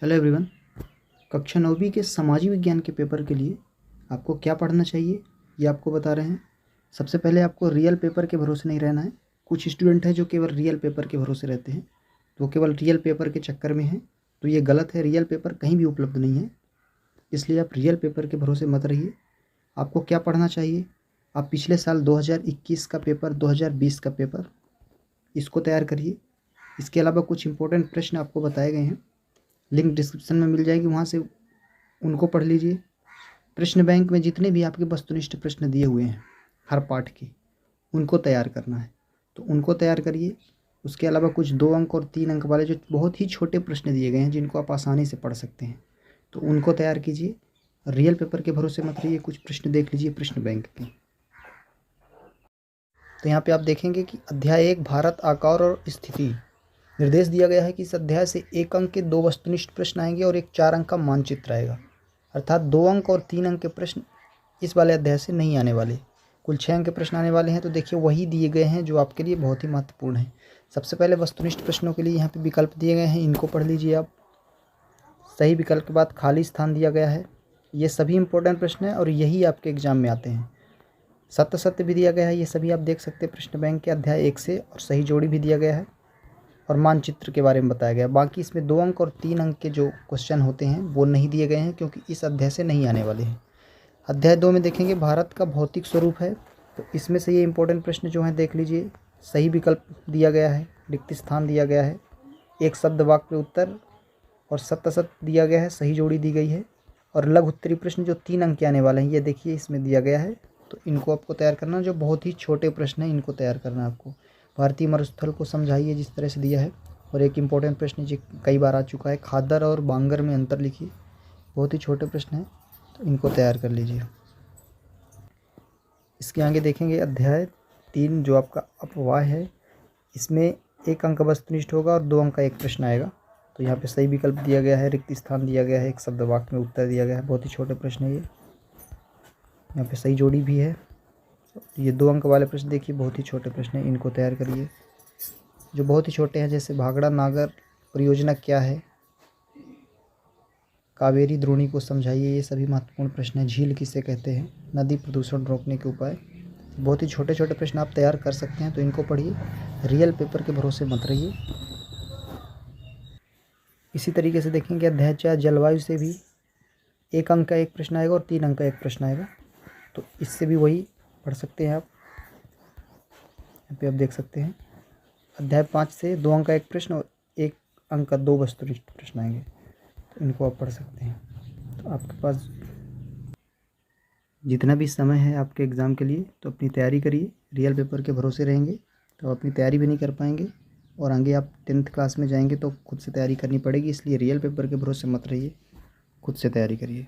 Hello everyone. कक्षा 9वीं के सामाजिक विज्ञान के पेपर के लिए आपको क्या पढ़ना चाहिए ये आपको बता रहे हैं। सबसे पहले आपको रियल पेपर के भरोसे नहीं रहना है। कुछ स्टूडेंट हैं जो केवल रियल पेपर के भरोसे रहते हैं, तो वो केवल रियल पेपर के चक्कर में हैं, तो ये गलत है। रियल पेपर कहीं भी उपलब्ध नहीं है, इसलिए आप रियल पेपर के भरोसे मत रहिए। आपको क्या पढ़ना चाहिए, आप पिछले साल 2021 का पेपर, 2020 का पेपर, इसको तैयार करिए। इसके अलावा कुछ इंपॉर्टेंट प्रश्न आपको बताए गए हैं, लिंक डिस्क्रिप्शन में मिल जाएगी, वहाँ से उनको पढ़ लीजिए। प्रश्न बैंक में जितने भी आपके वस्तुनिष्ठ प्रश्न दिए हुए हैं हर पाठ के, उनको तैयार करना है, तो उनको तैयार करिए। उसके अलावा कुछ 2 अंक और 3 अंक वाले जो बहुत ही छोटे प्रश्न दिए गए हैं, जिनको आप आसानी से पढ़ सकते हैं, तो उनको तैयार कीजिए। रियल पेपर के भरोसे मत रहिए। कुछ प्रश्न देख लीजिए प्रश्न बैंक के। तो यहाँ पे आप देखेंगे कि अध्याय 1 भारत, आकार और स्थिति, निर्देश दिया गया है कि इस अध्याय से 1 अंक के 2 वस्तुनिष्ठ प्रश्न आएंगे और एक 4 अंक का मानचित्र आएगा। अर्थात 2 अंक और 3 अंक के प्रश्न इस वाले अध्याय से नहीं आने वाले, कुल 6 अंक के प्रश्न आने वाले हैं। तो देखिए वही दिए गए हैं जो आपके लिए बहुत ही महत्वपूर्ण है। सबसे पहले वस्तुनिष्ठ प्रश्नों के लिए यहाँ पे विकल्प दिए गए हैं, इनको पढ़ लीजिए आप। सही विकल्प के बाद खाली स्थान दिया गया है। ये सभी इंपॉर्टेंट प्रश्न हैं और यही आपके एग्जाम में आते हैं। सत्य सत्य भी दिया गया है, ये सभी आप देख सकते हैं प्रश्न बैंक के अध्याय 1 से, और सही जोड़ी भी दिया गया है और मानचित्र के बारे में बताया गया। बाकी इसमें 2 अंक और 3 अंक के जो क्वेश्चन होते हैं वो नहीं दिए गए हैं, क्योंकि इस अध्याय से नहीं आने वाले हैं। अध्याय 2 में देखेंगे भारत का भौतिक स्वरूप है, तो इसमें से ये इंपॉर्टेंट प्रश्न जो हैं देख लीजिए। सही विकल्प दिया गया है, रिक्त स्थान दिया गया है, एक शब्द वाक्य उत्तर और सत्य सत्य दिया गया है, सही जोड़ी दी गई है। और लघु उत्तरीय प्रश्न जो 3 अंक के आने वाले हैं, ये देखिए इसमें दिया गया है, तो इनको आपको तैयार करना। जो बहुत ही छोटे प्रश्न हैं इनको तैयार करना है आपको। भारतीय मरुस्थल को समझाइए जिस तरह से दिया है। और एक इम्पोर्टेंट प्रश्न जो कई बार आ चुका है, खादर और बांगर में अंतर लिखिए। बहुत ही छोटे प्रश्न हैं, तो इनको तैयार कर लीजिए। इसके आगे देखेंगे अध्याय 3 जो आपका अपवाह है, इसमें 1 अंक वस्तुनिष्ठ होगा और 2 अंक का एक प्रश्न आएगा। तो यहाँ पे सही विकल्प दिया गया है, रिक्त स्थान दिया गया है, एक शब्द वाक्य में उत्तर दिया गया है। बहुत ही छोटे प्रश्न है ये। यहाँ पे सही जोड़ी भी है। ये 2 अंक वाले प्रश्न देखिए बहुत ही छोटे प्रश्न हैं, इनको तैयार करिए। जो बहुत ही छोटे हैं, जैसे भागड़ा नागर परियोजना क्या है, कावेरी द्रोणी को समझाइए, ये सभी महत्वपूर्ण प्रश्न हैं। झील किसे कहते हैं, नदी प्रदूषण रोकने के उपाय। बहुत ही छोटे छोटे प्रश्न आप तैयार कर सकते हैं, तो इनको पढ़िए। रियल पेपर के भरोसे मत रहिए। इसी तरीके से देखेंगे अध्याय 4 जलवायु से भी 1 अंक का एक प्रश्न आएगा और 3 अंक का एक प्रश्न आएगा, तो इससे भी वही पढ़ सकते हैं आप। यहाँ पे आप देख सकते हैं अध्याय 5 से 2 अंक का एक प्रश्न और 1 अंक का 2 वस्तुनिष्ठ प्रश्न आएंगे, तो इनको आप पढ़ सकते हैं। तो आपके पास जितना भी समय है आपके एग्ज़ाम के लिए, तो अपनी तैयारी करिए। रियल पेपर के भरोसे रहेंगे तो अपनी तैयारी भी नहीं कर पाएंगे, और आगे आप 10th क्लास में जाएंगे तो खुद से तैयारी करनी पड़ेगी। इसलिए रियल पेपर के भरोसे मत रहिए, खुद से तैयारी करिए।